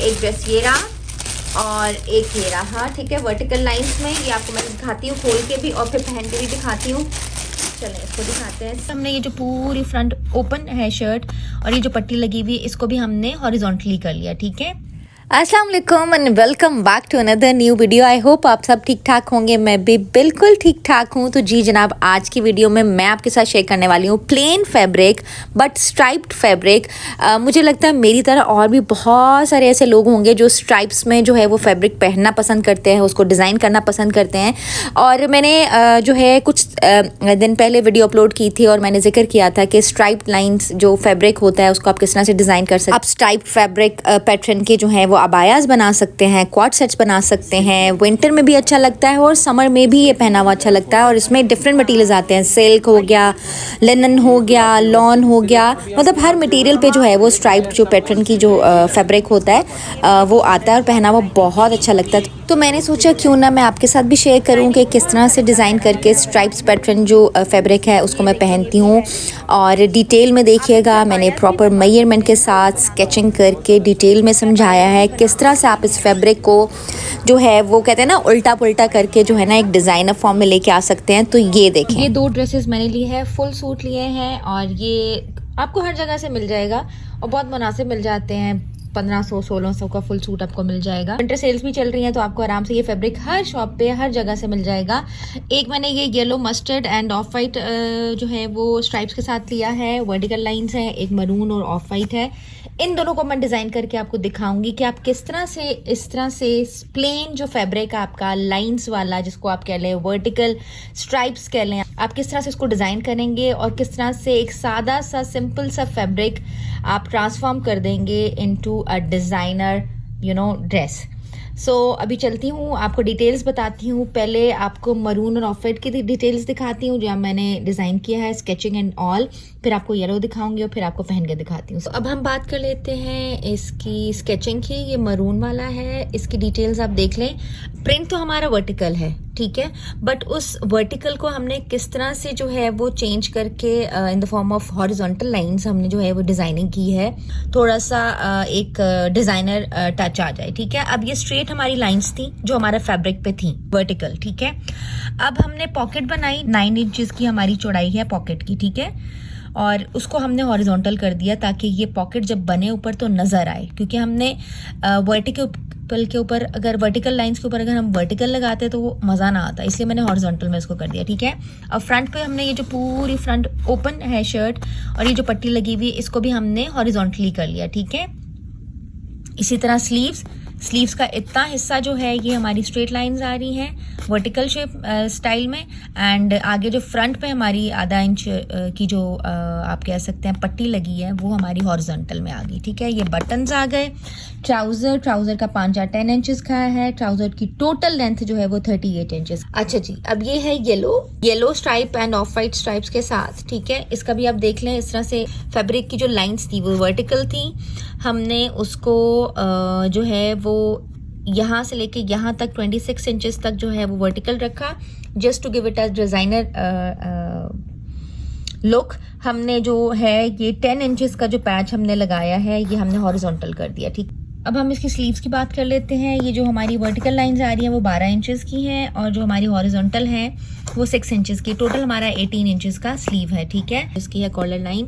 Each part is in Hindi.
एक ड्रेस ये रहा और एक ये रहा, ठीक है, वर्टिकल लाइंस में। ये आपको मैं दिखाती हूँ खोल के भी और फिर पहन के भी दिखाती हूँ। चलें इसको दिखाते हैं। हमने ये जो पूरी फ्रंट ओपन है शर्ट और ये जो पट्टी लगी हुई है इसको भी हमने हॉरिजॉन्टली कर लिया, ठीक है। अस्सलाम वालेकुम and welcome back to another new video. I hope आप सब ठीक ठाक होंगे, मैं भी बिल्कुल ठीक ठाक हूँ। तो जी जनाब, आज की वीडियो में मैं आपके साथ शेयर करने वाली हूँ plane fabric but striped fabric. मुझे लगता है मेरी तरह और भी बहुत सारे ऐसे लोग होंगे जो स्ट्राइप्स में जो है वो फैब्रिक पहनना पसंद करते हैं, उसको डिज़ाइन करना पसंद करते हैं। और मैंने जो है कुछ दिन पहले वीडियो अपलोड की थी और मैंने जिक्र किया था कि स्ट्राइप्ड लाइन्स जो फैब्रिक होता है उसको आप किस तरह से डिज़ाइन कर सकते हैं। आप स्ट्राइप्ड फैब्रिक पैटर्न के जो है वो अबायास बना सकते हैं, क्वाड सेट्स बना सकते हैं। विंटर में भी अच्छा लगता है और समर में भी ये पहना हुआ अच्छा लगता है। और इसमें डिफरेंट मटेरियल्स आते हैं, सिल्क हो गया, लिनन हो गया, लॉन हो गया, मतलब हर मटेरियल पे जो है वो स्ट्राइप्ड जो पैटर्न की जो फैब्रिक होता है वो आता है और पहना हुआ बहुत अच्छा लगता है। तो मैंने सोचा क्यों ना मैं आपके साथ भी शेयर करूं कि किस तरह से डिज़ाइन करके स्ट्राइप्स पैटर्न जो फैब्रिक है उसको मैं पहनती हूँ। और डिटेल में देखिएगा, मैंने प्रॉपर मेजरमेंट के साथ स्केचिंग करके डिटेल में समझाया है किस तरह से आप इस फैब्रिक को जो है वो कहते हैं ना उल्टा पुल्टा करके जो है ना एक डिज़ाइनर फॉर्म में लेके आ सकते हैं। तो ये देखें, ये 2 ड्रेसेस मैंने ली है, फुल सूट लिए हैं और ये आपको हर जगह से मिल जाएगा और बहुत मुनासिब मिल जाते हैं। 1500-1600 का फुल सूट आपको मिल जाएगा। विंटर सेल्स भी चल रही हैं तो आपको आराम से ये फैब्रिक हर शॉप पे हर जगह से मिल जाएगा। एक मैंने ये yellow mustard end of white जो है वो स्ट्राइप्स के साथ लिया है, वर्टिकल लाइंस है, एक मरून और ऑफ वाइट है। इन दोनों को मैं डिज़ाइन करके आपको दिखाऊंगी कि आप किस तरह से इस तरह से प्लेन जो फैब्रिक आपका लाइंस वाला जिसको आप कह लें वर्टिकल स्ट्राइप्स कह लें, आप किस तरह से इसको डिज़ाइन करेंगे और किस तरह से एक सादा सा सिंपल सा फैब्रिक आप ट्रांसफॉर्म कर देंगे इनटू अ डिज़ाइनर ड्रेस। सो अभी चलती हूँ, आपको डिटेल्स बताती हूँ। पहले आपको मरून और ऑफ वाइट की डिटेल्स दिखाती हूँ जहाँ मैंने डिज़ाइन किया है, स्केचिंग एंड ऑल। फिर आपको येलो दिखाऊंगी और फिर आपको पहन के दिखाती हूँ। अब हम बात कर लेते हैं इसकी स्केचिंग की। ये मरून वाला है, इसकी डिटेल्स आप देख लें। प्रिंट तो हमारा वर्टिकल है, ठीक है, बट उस वर्टिकल को हमने किस तरह से जो है वो चेंज करके in the form of horizontal lines हमने जो है वो डिज़ाइनिंग की है, थोड़ा सा एक डिज़ाइनर टच आ जाए, ठीक है। अब ये स्ट्रेट हमारी लाइंस थी जो हमारे फैब्रिक पे थी वर्टिकल, ठीक है। अब हमने पॉकेट बनाई, 9 इंचेस की हमारी चौड़ाई है पॉकेट की, ठीक है, और उसको हमने हॉरिजॉन्टल कर दिया ताकि ये पॉकेट जब बने ऊपर तो नज़र आए, क्योंकि हमने वर्टिकल के ऊपर अगर वर्टिकल लाइंस के ऊपर अगर हम वर्टिकल लगाते तो वो मज़ा ना आता, इसलिए मैंने हॉरिजॉन्टल में इसको कर दिया, ठीक है। अब फ्रंट पे हमने ये जो पूरी फ्रंट ओपन है शर्ट और ये जो पट्टी लगी हुई है इसको भी हमने हॉरिजॉन्टली कर लिया, ठीक है। इसी तरह स्लीव्स का इतना हिस्सा जो है ये हमारी स्ट्रेट लाइंस आ रही हैं वर्टिकल शेप स्टाइल में। एंड आगे जो फ्रंट पे हमारी आधा इंच की जो आप कह सकते हैं पट्टी लगी है वो हमारी हॉरिजॉन्टल में आ गई, ठीक है। ये बटन्स आ गए। ट्राउज़र का पांचा 10 इंचेस का है। ट्राउज़र की टोटल लेंथ जो है वो 38 इंचेस। अच्छा जी, अब ये है yellow stripe end of white stripes के साथ, ठीक है। इसका भी आप देख लें, इस तरह से फैब्रिक की जो लाइंस थी वो वर्टिकल थी, हमने उसको जो है वो यहाँ से लेके यहाँ तक 26 इंचेस तक जो है वो वर्टिकल रखा, just to give it as designer look. हमने जो है ये 10 इंचेस का जो पैच हमने लगाया है ये हमने हॉरिजॉन्टल कर दिया, ठीक। अब हम इसकी स्लीव्स की बात कर लेते हैं। ये जो हमारी वर्टिकल लाइंस आ रही हैं वो 12 इंचेस की हैं और जो हमारी हॉरिजॉन्टल है वो 6 इंचेस की। टोटल हमारा 18 इंचेस का स्लीव है, ठीक है। इसकी है कॉलर लाइन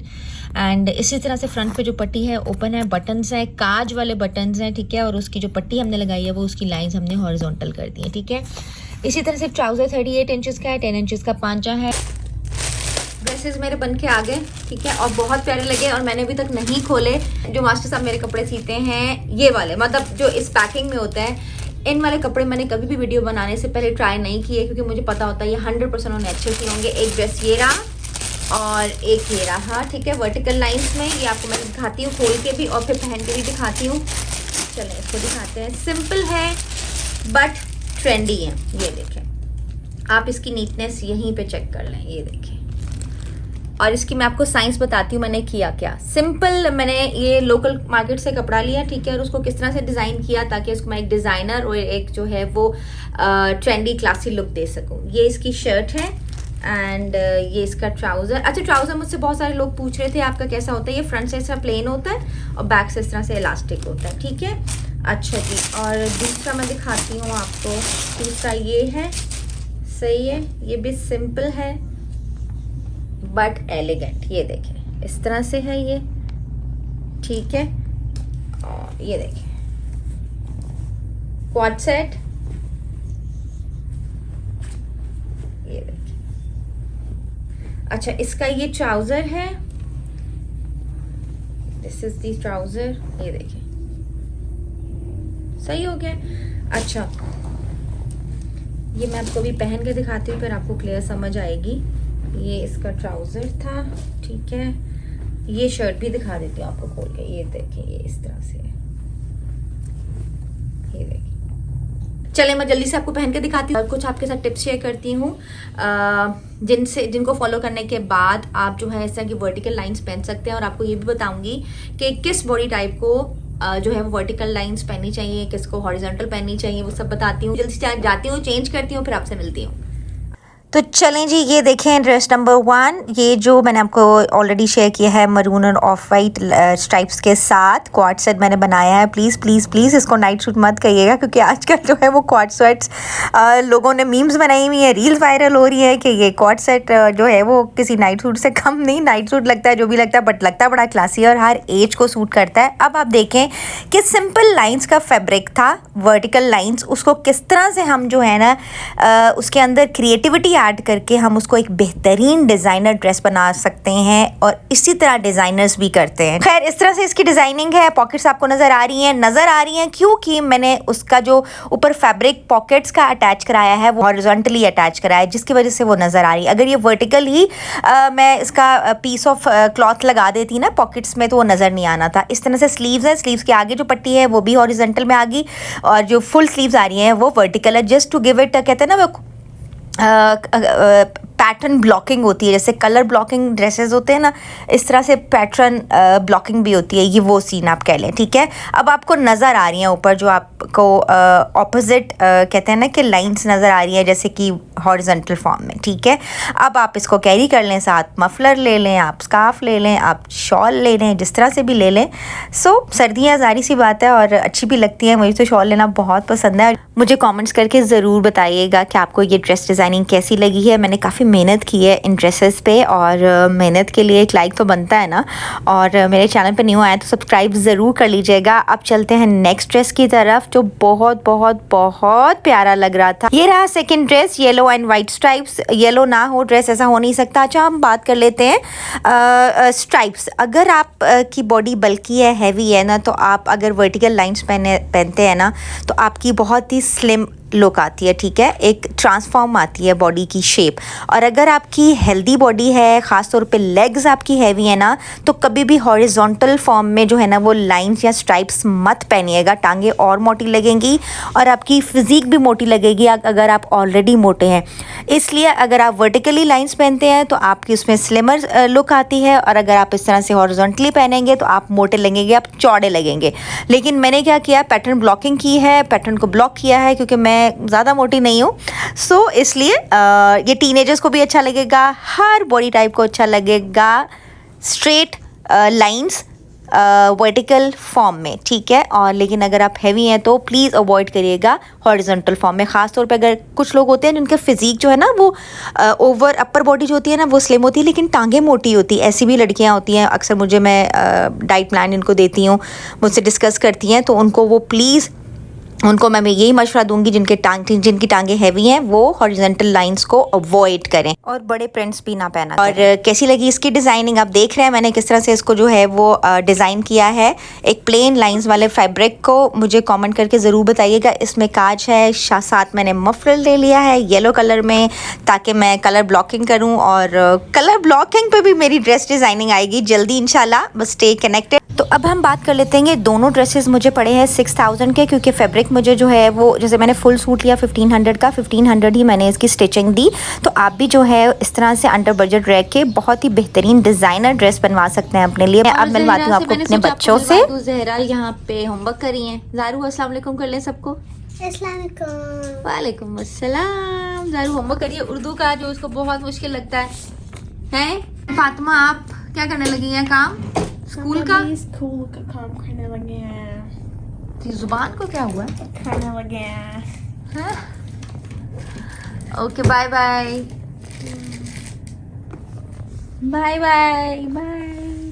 एंड इसी तरह से फ्रंट पे जो पट्टी है ओपन है, बटन्स है, काज वाले बटन्स हैं, ठीक है। और उसकी जो पट्टी हमने लगाई है वो उसकी लाइंस हमने हॉरिजॉन्टल कर दी है, ठीक है। इसी तरह से ट्राउज़र 38 इंचेस का है, 10 इंचेस का पांचा है। ड्रेसेस मेरे बन के आ गए, ठीक है, और बहुत प्यारे लगे और मैंने अभी तक नहीं खोले। जो मास्टर साहब मेरे कपड़े सीते हैं ये वाले, मतलब जो इस पैकिंग में होता है, इन वाले कपड़े मैंने कभी भी वीडियो बनाने से पहले ट्राई नहीं किए क्योंकि मुझे पता होता है ये 100% उन्हें अच्छे सिए होंगे। एक ड्रेस ये रहा और एक ये रहा, ठीक है, वर्टिकल लाइंस में। ये आपको मैं दिखाती हूँ खोल के भी और फिर पहन के भी दिखाती हूँ। चलें इसको दिखाते हैं। सिंपल है बट ट्रेंडी है, ये देखें आप, इसकी नीटनेस यहीं पे चेक कर लें, ये देखें। और इसकी मैं आपको साइंस बताती हूँ मैंने किया क्या। सिंपल, मैंने ये लोकल मार्केट से कपड़ा लिया, ठीक है, और उसको किस तरह से डिज़ाइन किया ताकि उसको मैं एक डिज़ाइनर और एक जो है वो ट्रेंडी क्लासी लुक दे सकूँ। ये इसकी शर्ट है एंड ये इसका ट्राउज़र। अच्छा, ट्राउज़र मुझसे बहुत सारे लोग पूछ रहे थे आपका कैसा होता है। ये फ्रंट से इस तरह प्लेन होता है और बैक से इस तरह से इलास्टिक होता है, ठीक है। अच्छा जी, और दूसरा मैं दिखाती हूँ आपको। दूसरा ये है, सही है, ये भी सिंपल है बट एलिगेंट। ये देखें इस तरह से है ये, ठीक है। और ये देखें क्वाड सेट, ये देखें। अच्छा, इसका ये ट्राउजर है, दिस इज दी ट्राउजर, ये देखें सही हो गया। अच्छा, ये मैं आपको भी पहन के दिखाती हूँ, फिर आपको क्लियर समझ आएगी। ये इसका ट्राउजर था, ठीक है। ये शर्ट भी दिखा देती हूँ आपको खोल के, ये देखें ये इस तरह से है, ये देखिए। चले मैं जल्दी से आपको पहन के दिखाती हूँ और कुछ आपके साथ टिप्स शेयर करती हूँ जिनको फॉलो करने के बाद आप जो है इस तरह की वर्टिकल लाइंस पहन सकते हैं। और आपको ये भी बताऊंगी कि किस बॉडी टाइप को जो है वो वर्टिकल लाइंस पहननी चाहिए, किसको हॉरिजॉन्टल पहननी चाहिए, वो सब बताती हूँ। जल्दी से जाती हूँ, चेंज करती हूँ, फिर आपसे मिलती हूँ। तो चलें जी, ये देखें ड्रेस नंबर 1। ये जो मैंने आपको ऑलरेडी शेयर किया है मरून और ऑफ वाइट स्ट्राइप्स के साथ क्वाड सेट मैंने बनाया है। प्लीज़ प्लीज़ प्लीज़ इसको नाइट सूट मत कहिएगा, क्योंकि आजकल जो है वो क्वाड सेट्स लोगों ने मीम्स बनाई हुई है, रील्स वायरल हो रही है कि ये क्वाड सेट जो है वो किसी नाइट सूट से कम नहीं। नाइट सूट लगता है जो भी लगता है, बट लगता है बड़ा क्लासी और हर एज को सूट करता है। अब आप देखें कि सिंपल लाइन्स का फैब्रिक था, वर्टिकल लाइन्स, उसको किस तरह से हम जो है ना उसके अंदर क्रिएटिविटी ऐड करके हम उसको एक बेहतरीन डिज़ाइनर ड्रेस बना सकते हैं, और इसी तरह डिज़ाइनर्स भी करते हैं। खैर, इस तरह से इसकी डिज़ाइनिंग है। पॉकेट्स आपको नज़र आ रही हैं क्योंकि मैंने उसका जो ऊपर फैब्रिक पॉकेट्स का अटैच कराया है वो हॉरिजॉन्टली अटैच कराया है, जिसकी वजह से वो नज़र आ रही है। अगर ये वर्टिकल ही मैं इसका पीस ऑफ क्लॉथ लगा देती ना पॉकेट्स में, तो वो नज़र नहीं आना था। इस तरह से स्लीव्स है, स्लीव्स के आगे जो पट्टी है वो भी हॉरिजॉन्टल में आ गई, और जो फुल स्लीव्स आ रही हैं वो वर्टिकल है, जस्ट टू गिव इट, कहते हैं ना वो पैटर्न ब्लॉकिंग होती है, जैसे कलर ब्लॉकिंग ड्रेसेस होते हैं ना, इस तरह से पैटर्न ब्लॉकिंग भी होती है। ये वो सीन आप कह लें, ठीक है। अब आपको नज़र आ रही हैं ऊपर जो आपको ऑपोजिट कहते हैं ना कि लाइंस नज़र आ रही है, जैसे कि हॉरिजॉन्टल फॉर्म में, ठीक है। अब आप इसको कैरी कर लें, साथ मफलर ले लें, आप स्कार्फ ले लें, आप शॉल ले लें, जिस तरह से भी ले लें। सर्दियाँ ज़ाहिर सी बात है और अच्छी भी लगती है, मुझे तो शॉल लेना बहुत पसंद है। मुझे कमेंट्स करके ज़रूर बताइएगा कि आपको ये ड्रेस डिज़ाइनिंग कैसी लगी है। मैंने काफ़ी मेहनत की है इन ड्रेसेस पे, और मेहनत के लिए एक लाइक तो बनता है ना। और मेरे चैनल पे न्यू आया तो सब्सक्राइब ज़रूर कर लीजिएगा। अब चलते हैं नेक्स्ट ड्रेस की तरफ, जो बहुत बहुत बहुत प्यारा लग रहा था। ये रहा second dress, yellow and white stripes. Yellow ना हो ड्रेस, ऐसा हो नहीं सकता। अच्छा, हम बात कर लेते हैं स्ट्राइप्स। अगर आप की बॉडी बल्की है, हैवी है ना, तो आप अगर वर्टिकल लाइंस पहनते हैं ना, तो आपकी बहुत ही स्लिम लुक आती है, ठीक है। एक ट्रांसफॉर्म आती है बॉडी की शेप। और अगर आपकी हेल्दी बॉडी है, ख़ास तौर पे लेग्स आपकी हैवी है ना, तो कभी भी हॉरिजॉन्टल फॉर्म में जो है ना वो लाइंस या स्ट्राइप्स मत पहनिएगा। टांगे और मोटी लगेंगी और आपकी फिजिक भी मोटी लगेगी अगर आप ऑलरेडी मोटे हैं। इसलिए अगर आप वर्टिकली लाइंस पहनते हैं तो आपकी उसमें स्लिमर लुक आती है, और अगर आप इस तरह से हॉरिजॉन्टली पहनेंगे तो आप मोटे लगेंगे, आप चौड़े लगेंगे। लेकिन मैंने क्या किया, पैटर्न ब्लॉकिंग की है, पैटर्न को ब्लॉक किया है, क्योंकि मैं ज़्यादा मोटी नहीं हूँ। इसलिए ये टीनेजर्स को भी अच्छा लगेगा, हर बॉडी टाइप को अच्छा लगेगा। स्ट्रेट लाइंस वर्टिकल फॉर्म में, ठीक है। और लेकिन अगर आप हैवी हैं तो प्लीज़ अवॉइड करिएगा हॉरिजॉन्टल फॉर्म में। ख़ास तौर पे अगर कुछ लोग होते हैं जिनके फिजिक जो है ना वो ओवर अपर बॉडी जो होती है ना वो स्लिम होती है, लेकिन टांगें मोटी होती है। ऐसी भी लड़कियां होती हैं, अक्सर मुझे मैं डाइट प्लान इनको देती हूँ, मुझसे डिस्कस करती हैं, तो उनको मैं यही मशवरा दूंगी जिनकी टांगे हैवी हैं वो हॉरिजॉन्टल लाइंस को अवॉइड करें, और बड़े प्रिंट्स भी ना पहना। और कैसी लगी इसकी डिज़ाइनिंग, आप देख रहे हैं मैंने किस तरह से इसको जो है वो डिज़ाइन किया है। एक प्लेन लाइंस वाले फैब्रिक को मुझे कमेंट करके ज़रूर बताइएगा। इसमें काज है, साथ मैंने मफलर ले लिया है येलो कलर में, ताकि मैं कलर ब्लॉकिंग करूँ, और कलर ब्लॉकिंग पे भी मेरी ड्रेस डिज़ाइनिंग आएगी जल्दी इंशाल्लाह। बस स्टे कनेक्टेड। तो अब हम बात कर लेते हैं, दोनों ड्रेसेस मुझे पड़े हैं 6000 के, क्योंकि फैब्रिक मुझे जो है वो, जैसे मैंने फुल सूट लिया 1500 का, 1500 ही मैंने इसकी स्टिचिंग दी। तो आप भी जो है इस तरह से अंडर बजट रह के बहुत ही बेहतरीन डिज़ाइनर ड्रेस बनवा सकते हैं अपने लिए। अब मिलवाती हूँ आपको अपने बच्चों से। ज़हरा यहाँ पे होमवर्क करी है। ज़ारू अस्सलाम वालेकुम कर लें सबको। वालेकुम अस्सलाम। ज़ारू होमवर्क करिए उर्दू का, जो उसको बहुत मुश्किल लगता है। फातिमा, आप क्या करने लगी हैं काम? स्कूल का काम करने लगे हैं। तेरी जुबान को क्या हुआ? खाना लग गया। हाँ? Okay bye bye bye bye bye.